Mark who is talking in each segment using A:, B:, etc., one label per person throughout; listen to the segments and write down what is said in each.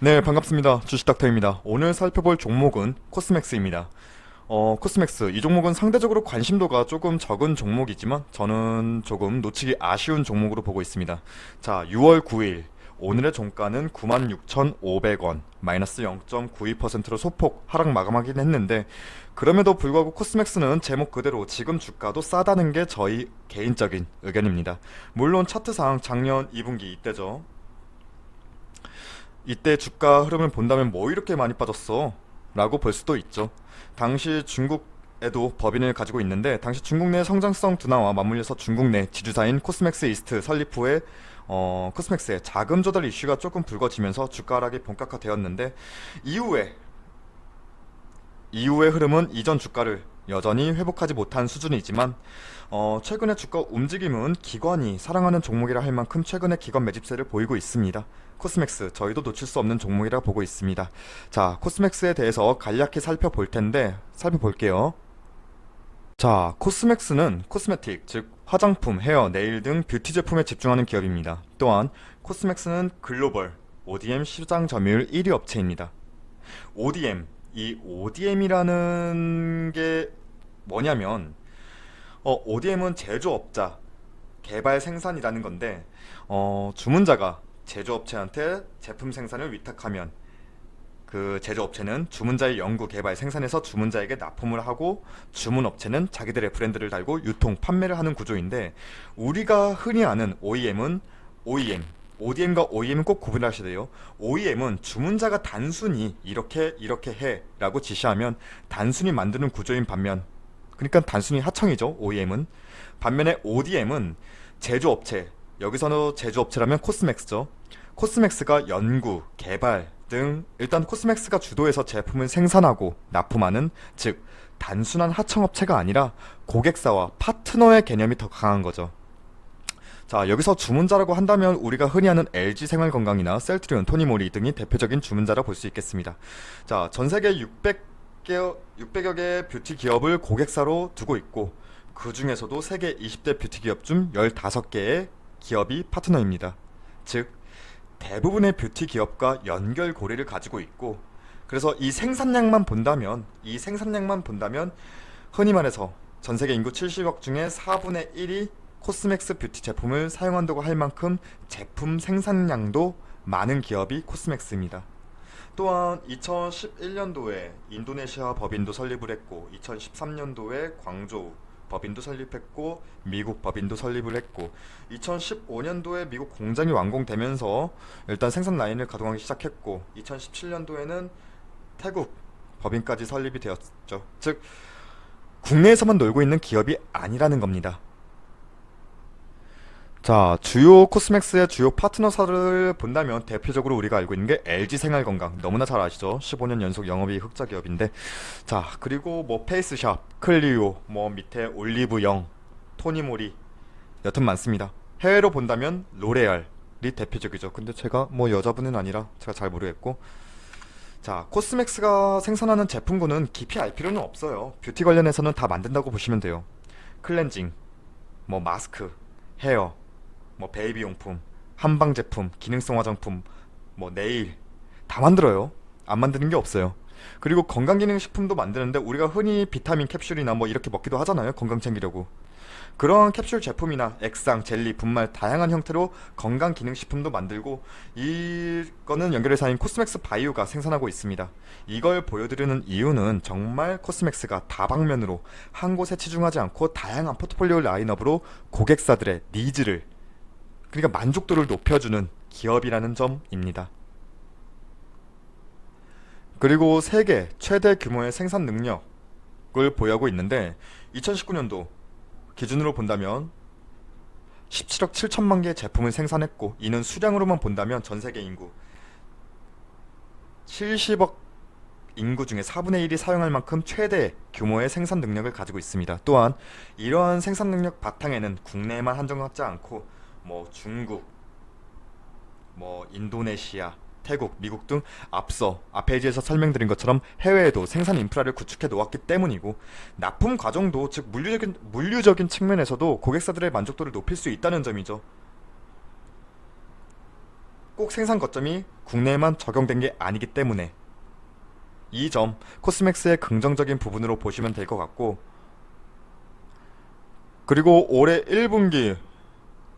A: 네, 반갑습니다. 주식닥터입니다. 오늘 살펴볼 종목은 코스맥스입니다. 코스맥스, 이 종목은 상대적으로 관심도가 조금 적은 종목이지만 저는 조금 놓치기 아쉬운 종목으로 보고 있습니다. 자, 6월 9일 오늘의 종가는 96,500원, 마이너스 0.92%로 소폭 하락 마감하긴 했는데, 그럼에도 불구하고 코스맥스는 제목 그대로 지금 주가도 싸다는 게 저희 개인적인 의견입니다. 물론 차트상 작년 2분기 이때죠. 이때 주가 흐름을 본다면 뭐 이렇게 많이 빠졌어? 라고 볼 수도 있죠. 당시 중국에도 법인을 가지고 있는데, 당시 중국 내 성장성 둔화와 맞물려서 중국 내 지주사인 코스맥스 이스트 설립 후에 코스맥스의 자금 조달 이슈가 조금 불거지면서 주가 하락이 본격화되었는데, 이후에 이후의 흐름은 이전 주가를 여전히 회복하지 못한 수준이지만, 최근의 주가 움직임은 기관이 사랑하는 종목이라 할 만큼 최근에 기관 매집세를 보이고 있습니다. 코스맥스 저희도 놓칠 수 없는 종목이라 보고 있습니다. 자, 코스맥스에 대해서 간략히 살펴볼게요. 자, 코스맥스는 코스메틱, 즉 화장품, 헤어, 네일 등 뷰티 제품에 집중하는 기업입니다. 또한 코스맥스는 글로벌 ODM 시장 점유율 1위 업체입니다. ODM, 이 ODM이라는 게 뭐냐면, ODM은 제조업자, 개발 생산이라는 건데, 주문자가 제조업체한테 제품 생산을 위탁하면 그 제조업체는 주문자의 연구, 개발, 생산에서 주문자에게 납품을 하고, 주문업체는 자기들의 브랜드를 달고 유통, 판매를 하는 구조인데, 우리가 흔히 아는 OEM은 ODM과 OEM은 꼭 구분하셔야 돼요. OEM은 주문자가 단순히 이렇게 해 라고 지시하면 단순히 만드는 구조인 반면, 그러니까 단순히 하청이죠, OEM은. 반면에 ODM은 제조업체, 여기서는 제조업체라면 코스맥스죠. 코스맥스가 연구, 개발 등, 일단 코스맥스가 주도해서 제품을 생산하고 납품하는, 즉 단순한 하청업체가 아니라 고객사와 파트너의 개념이 더 강한 거죠. 자, 여기서 주문자라고 한다면 우리가 흔히 아는 LG생활건강이나 셀트리온, 토니모리 등이 대표적인 주문자라 볼 수 있겠습니다. 자, 전 세계 600여 개의 뷰티 기업을 고객사로 두고 있고, 그 중에서도 세계 20대 뷰티 기업 중 15개의 기업이 파트너입니다. 즉 대부분의 뷰티 기업과 연결고리를 가지고 있고, 그래서 이 생산량만 본다면 흔히 말해서 전 세계 인구 70억 중에 4분의 1이 코스맥스 뷰티 제품을 사용한다고 할 만큼 제품 생산량도 많은 기업이 코스맥스입니다. 또한 2011년도에 인도네시아 법인도 설립을 했고, 2013년도에 광저우 법인도 설립했고, 미국 법인도 설립을 했고, 2015년도에 미국 공장이 완공되면서 일단 생산 라인을 가동하기 시작했고, 2017년도에는 태국 법인까지 설립이 되었죠. 즉 국내에서만 놀고 있는 기업이 아니라는 겁니다. 자, 주요 코스맥스의 주요 파트너사를 본다면 대표적으로 우리가 알고 있는 게 LG생활건강, 너무나 잘 아시죠? 15년 연속 영업이익 흑자 기업인데, 자, 그리고 뭐 페이스샵, 클리오, 뭐 밑에 올리브영, 토니모리, 여튼 많습니다. 해외로 본다면 로레알이 대표적이죠. 근데 제가 뭐 여자분은 아니라 제가 잘 모르겠고, 자, 코스맥스가 생산하는 제품군은 깊이 알 필요는 없어요. 뷰티 관련해서는 다 만든다고 보시면 돼요. 클렌징, 뭐 마스크, 헤어, 뭐 베이비 용품, 한방 제품, 기능성 화장품, 뭐 네일 다 만들어요. 안 만드는 게 없어요. 그리고 건강기능식품도 만드는데, 우리가 흔히 비타민 캡슐이나 뭐 이렇게 먹기도 하잖아요, 건강 챙기려고. 그런 캡슐 제품이나 액상, 젤리, 분말 다양한 형태로 건강기능식품도 만들고, 이거는 연결회사인 코스맥스 바이오가 생산하고 있습니다. 이걸 보여드리는 이유는 정말 코스맥스가 다방면으로 한 곳에 치중하지 않고 다양한 포트폴리오 라인업으로 고객사들의 니즈를, 그러니까 만족도를 높여주는 기업이라는 점입니다. 그리고 세계 최대 규모의 생산 능력을 보유하고 있는데, 2019년도 기준으로 본다면 17억 7천만 개의 제품을 생산했고, 이는 수량으로만 본다면 전 세계 인구 70억 인구 중에 4분의 1이 사용할 만큼 최대 규모의 생산 능력을 가지고 있습니다. 또한 이러한 생산 능력 바탕에는 국내에만 한정하지 않고, 뭐 중국, 뭐 인도네시아, 태국, 미국 등 앞서 페이지에서 설명드린 것처럼 해외에도 생산 인프라를 구축해 놓았기 때문이고, 납품 과정도, 즉 물류적인 측면에서도 고객사들의 만족도를 높일 수 있다는 점이죠. 꼭 생산 거점이 국내에만 적용된 게 아니기 때문에 이 점 코스맥스의 긍정적인 부분으로 보시면 될 것 같고, 그리고 올해 1분기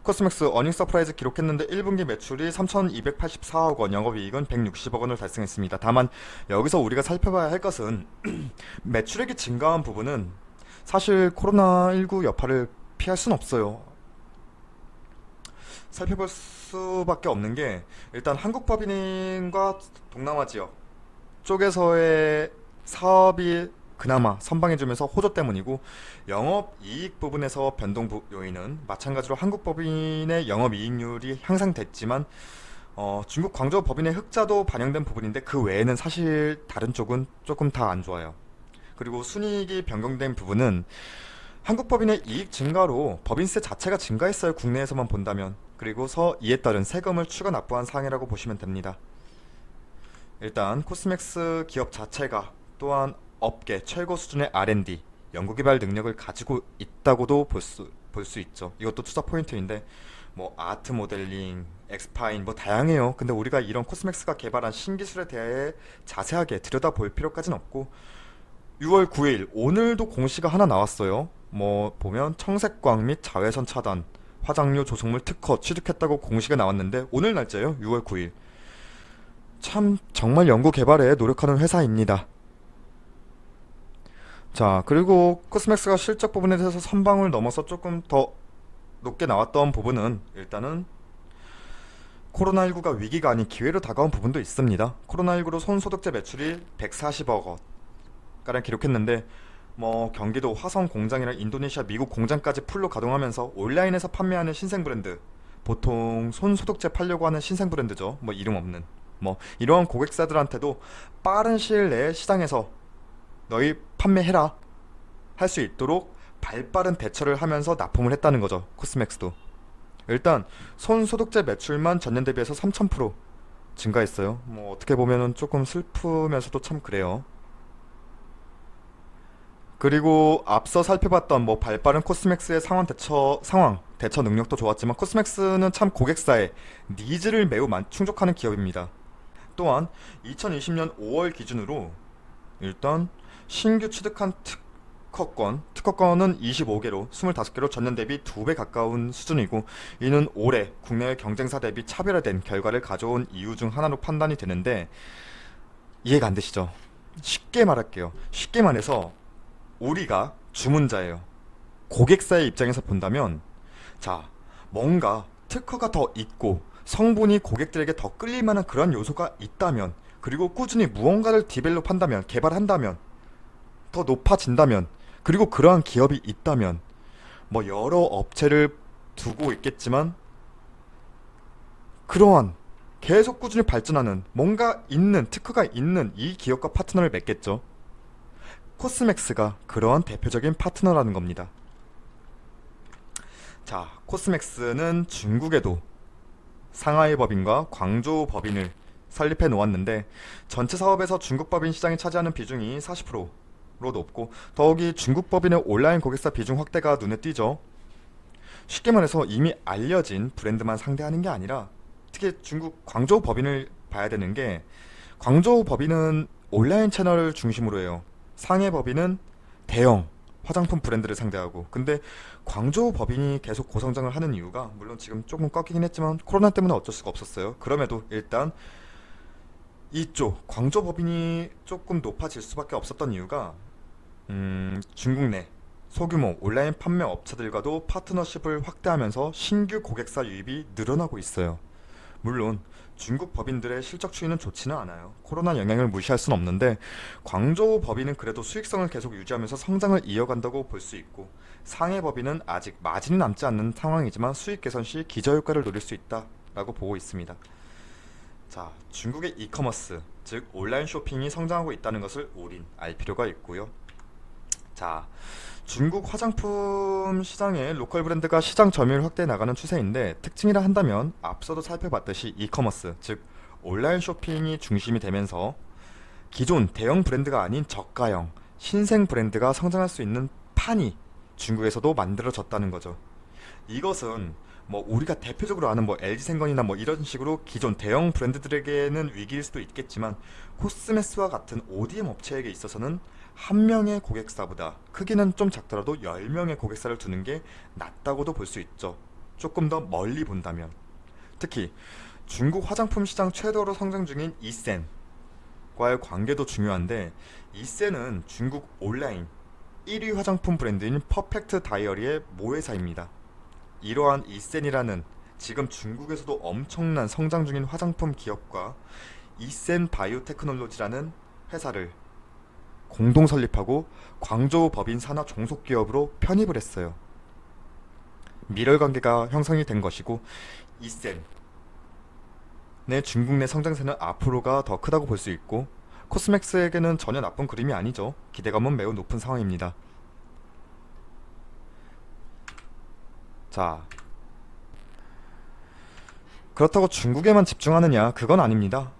A: 코스맥스 어닝 서프라이즈 기록했는데 1분기 매출이 3,284억 원, 영업이익은 160억 원을 달성했습니다. 다만 여기서 우리가 살펴봐야 할 것은 매출액이 증가한 부분은 사실 코로나19 여파를 피할 순 없어요. 살펴볼 수밖에 없는 게, 일단 한국 법인과 동남아 지역 쪽에서의 사업이 그나마 선방해주면서 호조 때문이고, 영업이익 부분에서 변동 요인은 마찬가지로 한국 법인의 영업이익률이 향상됐지만 중국 광저우 법인의 흑자도 반영된 부분인데, 그 외에는 사실 다른 쪽은 조금 다 안 좋아요. 그리고 순이익이 변경된 부분은 한국 법인의 이익 증가로 법인세 자체가 증가했어요, 국내에서만 본다면. 그리고서 이에 따른 세금을 추가 납부한 사항이라고 보시면 됩니다. 일단 코스맥스 기업 자체가 또한 업계 최고 수준의 R&D, 연구개발 능력을 가지고 있다고도 볼 수 있죠. 이것도 투자 포인트인데, 뭐 아트 모델링, 엑스파인 뭐 다양해요. 근데 우리가 이런 코스맥스가 개발한 신기술에 대해 자세하게 들여다볼 필요까지는 없고, 6월 9일 오늘도 공시가 하나 나왔어요. 뭐 보면 청색광 및 자외선 차단, 화장료 조성물 특허 취득했다고 공시가 나왔는데, 오늘 날짜예요. 6월 9일. 참 정말 연구 개발에 노력하는 회사입니다. 자, 그리고 코스맥스가 실적 부분에 대해서 선방을 넘어서 조금 더 높게 나왔던 부분은, 일단은 코로나19가 위기가 아닌 기회로 다가온 부분도 있습니다. 코로나19로 손소독제 매출이 140억 원 가량 기록했는데, 뭐 경기도 화성 공장이랑 인도네시아, 미국 공장까지 풀로 가동하면서 온라인에서 판매하는 신생 브랜드, 보통 손소독제 팔려고 하는 신생 브랜드죠. 뭐 이름 없는 뭐 이러한 고객사들한테도 빠른 시일 내에 시장에서 너희 판매해라 할 수 있도록 발빠른 대처를 하면서 납품을 했다는 거죠, 코스맥스도. 일단 손소독제 매출만 전년 대비해서 3000% 증가했어요. 뭐 어떻게 보면은 조금 슬프면서도 참 그래요. 그리고 앞서 살펴봤던 뭐 발빠른 코스맥스의 대처 능력도 좋았지만, 코스맥스는 참 고객사의 니즈를 매우 충족하는 기업입니다. 또한 2020년 5월 기준으로 일단 신규 취득한 특허권은 25개로 25개로 전년 대비 2배 가까운 수준이고, 이는 올해 국내외 경쟁사 대비 차별화된 결과를 가져온 이유 중 하나로 판단이 되는데, 이해가 안 되시죠? 쉽게 말할게요. 쉽게 말해서 우리가 주문자예요. 고객사의 입장에서 본다면, 자, 뭔가 특허가 더 있고 성분이 고객들에게 더 끌릴만한 그런 요소가 있다면, 그리고 꾸준히 무언가를 디벨롭한다면, 개발한다면, 더 높아진다면, 그리고 그러한 기업이 있다면, 뭐 여러 업체를 두고 있겠지만 그러한 계속 꾸준히 발전하는 뭔가 있는 특허가 있는 이 기업과 파트너를 맺겠죠. 코스맥스가 그러한 대표적인 파트너라는 겁니다. 자, 코스맥스는 중국에도 상하이 법인과 광저우 법인을 설립해 놓았는데, 전체 사업에서 중국 법인 시장이 차지하는 비중이 40%로 높고, 더욱이 중국 법인의 온라인 고객사 비중 확대가 눈에 띄죠. 쉽게 말해서 이미 알려진 브랜드만 상대하는 게 아니라, 특히 중국 광저우 법인을 봐야 되는 게, 광저우 법인은 온라인 채널을 중심으로 해요. 상해 법인은 대형 화장품 브랜드를 상대하고. 근데 광저우 법인이 계속 고성장을 하는 이유가, 물론 지금 조금 꺾이긴 했지만 코로나 때문에 어쩔 수가 없었어요. 그럼에도 일단 이쪽 광저우 법인이 조금 높아질 수밖에 없었던 이유가, 중국 내 소규모 온라인 판매 업체들과도 파트너십을 확대하면서 신규 고객사 유입이 늘어나고 있어요. 물론 중국 법인들의 실적 추이는 좋지는 않아요. 코로나 영향을 무시할 순 없는데, 광저우 법인은 그래도 수익성을 계속 유지하면서 성장을 이어간다고 볼 수 있고, 상해 법인은 아직 마진이 남지 않는 상황이지만 수익 개선 시 기저효과를 노릴 수 있다라고 보고 있습니다. 자, 중국의 이커머스, 즉 온라인 쇼핑이 성장하고 있다는 것을 우린 알 필요가 있고요. 자, 중국 화장품 시장의 로컬 브랜드가 시장 점유율 확대해 나가는 추세인데, 특징이라 한다면 앞서도 살펴봤듯이 이커머스, 즉 온라인 쇼핑이 중심이 되면서 기존 대형 브랜드가 아닌 저가형 신생 브랜드가 성장할 수 있는 판이 중국에서도 만들어졌다는 거죠. 이것은 뭐 우리가 대표적으로 아는 뭐 LG생건이나 뭐 이런 식으로 기존 대형 브랜드들에게는 위기일 수도 있겠지만 코스메스와 같은 ODM 업체에게 있어서는 한 명의 고객사보다 크기는 좀 작더라도 10명의 고객사를 두는 게 낫다고도 볼 수 있죠. 조금 더 멀리 본다면. 특히 중국 화장품 시장 최대로 성장 중인 이센과의 관계도 중요한데, 이센은 중국 온라인 1위 화장품 브랜드인 퍼펙트 다이어리의 모회사입니다. 이러한 이센이라는 지금 중국에서도 엄청난 성장 중인 화장품 기업과 이센 바이오테크놀로지라는 회사를 공동 설립하고 광저우 법인 산하 종속 기업으로 편입을 했어요. 밀월 관계가 형성이 된 것이고, 이센 내 중국 내 성장세는 앞으로가 더 크다고 볼 수 있고, 코스맥스에게는 전혀 나쁜 그림이 아니죠. 기대감은 매우 높은 상황입니다. 자, 그렇다고 중국에만 집중하느냐? 그건 아닙니다.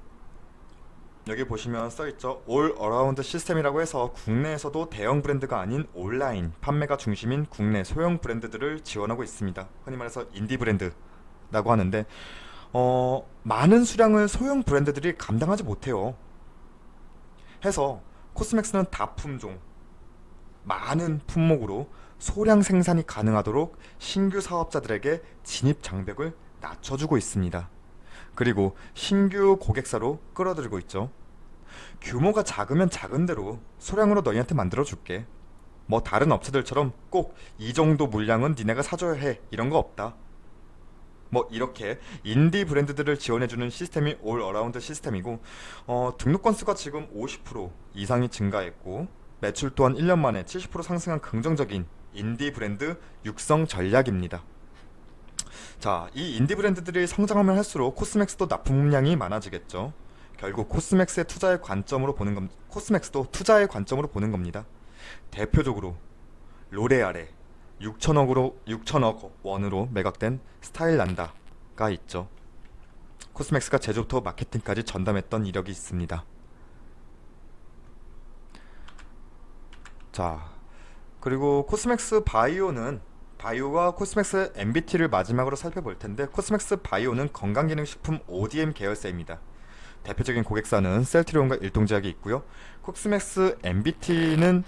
A: 여기 보시면 써있죠. 올 어라운드 시스템이라고 해서 국내에서도 대형 브랜드가 아닌 온라인 판매가 중심인 국내 소형 브랜드들을 지원하고 있습니다. 흔히 말해서 인디 브랜드라고 하는데, 많은 수량을 소형 브랜드들이 감당하지 못해요. 해서 코스맥스는 다품종, 많은 품목으로 소량 생산이 가능하도록 신규 사업자들에게 진입 장벽을 낮춰주고 있습니다. 그리고 신규 고객사로 끌어들이고 있죠. 규모가 작으면 작은 대로 소량으로 너희한테 만들어줄게. 뭐 다른 업체들처럼 꼭 이 정도 물량은 니네가 사줘야 해, 이런 거 없다. 뭐 이렇게 인디 브랜드들을 지원해주는 시스템이 올 어라운드 시스템이고, 등록 건수가 지금 50% 이상이 증가했고 매출 또한 1년 만에 70% 상승한 긍정적인 인디 브랜드 육성 전략입니다. 자, 이 인디 브랜드들이 성장하면 할수록 코스맥스도 납품량이 많아지겠죠. 결국 코스맥스의 투자의 관점으로 보는 코스맥스도 투자의 관점으로 보는 겁니다. 대표적으로 로레알의 6천억 원으로 매각된 스타일란다가 있죠. 코스맥스가 제조부터 마케팅까지 전담했던 이력이 있습니다. 자, 그리고 코스맥스 바이오와 코스맥스 MBT를 마지막으로 살펴볼 텐데, 코스맥스 바이오는 건강기능식품 ODM 계열사입니다. 대표적인 고객사는 셀트리온과 일동제약이 있고요. 코스맥스 MBT는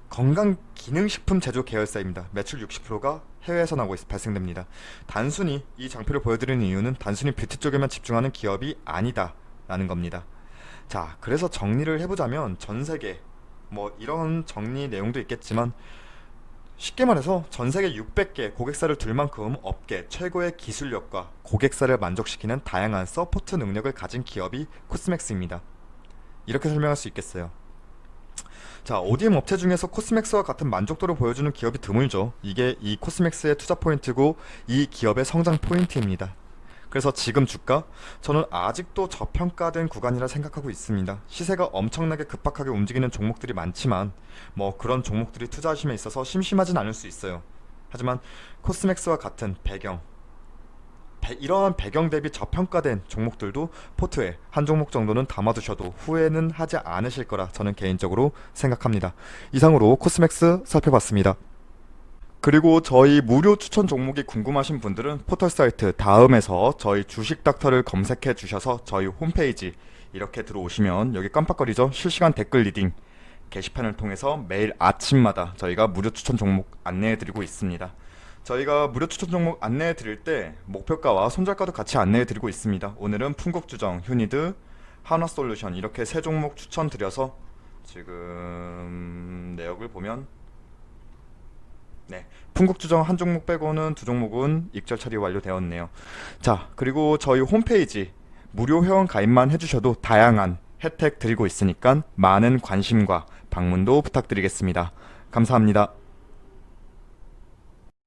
A: 건강기능식품 제조 계열사입니다. 매출 60%가 해외에서 발생됩니다. 단순히 이 장표를 보여드리는 이유는 단순히 뷰티 쪽에만 집중하는 기업이 아니다 라는 겁니다. 자, 그래서 정리를 해보자면 전세계 뭐 이런 정리 내용도 있겠지만, 쉽게 말해서 전세계 600개 고객사를 둘 만큼 업계 최고의 기술력과 고객사를 만족시키는 다양한 서포트 능력을 가진 기업이 코스맥스입니다. 이렇게 설명할 수 있겠어요. 자, ODM 업체 중에서 코스맥스와 같은 만족도를 보여주는 기업이 드물죠. 이게 이 코스맥스의 투자 포인트고 이 기업의 성장 포인트입니다. 그래서 지금 주가, 저는 아직도 저평가된 구간이라 생각하고 있습니다. 시세가 엄청나게 급박하게 움직이는 종목들이 많지만 뭐 그런 종목들이 투자하심에 있어서 심심하진 않을 수 있어요. 하지만 코스맥스와 같은 이러한 배경 대비 저평가된 종목들도 포트에 한 종목 정도는 담아두셔도 후회는 하지 않으실 거라 저는 개인적으로 생각합니다. 이상으로 코스맥스 살펴봤습니다. 그리고 저희 무료 추천 종목이 궁금하신 분들은 포털 사이트 다음에서 저희 주식 닥터를 검색해 주셔서 저희 홈페이지 이렇게 들어오시면 여기 깜빡거리죠? 실시간 댓글 리딩 게시판을 통해서 매일 아침마다 저희가 무료 추천 종목 안내해 드리고 있습니다. 저희가 무료 추천 종목 안내해 드릴 때 목표가와 손절가도 같이 안내해 드리고 있습니다. 오늘은 풍국주정, 휴니드, 한화솔루션 이렇게 세 종목 추천 드려서 지금 내역을 보면 풍국주정 한 종목 빼고는 두 종목은 익절 처리 완료되었네요. 자, 그리고 저희 홈페이지 무료 회원 가입만 해주셔도 다양한 혜택 드리고 있으니까 많은 관심과 방문도 부탁드리겠습니다. 감사합니다.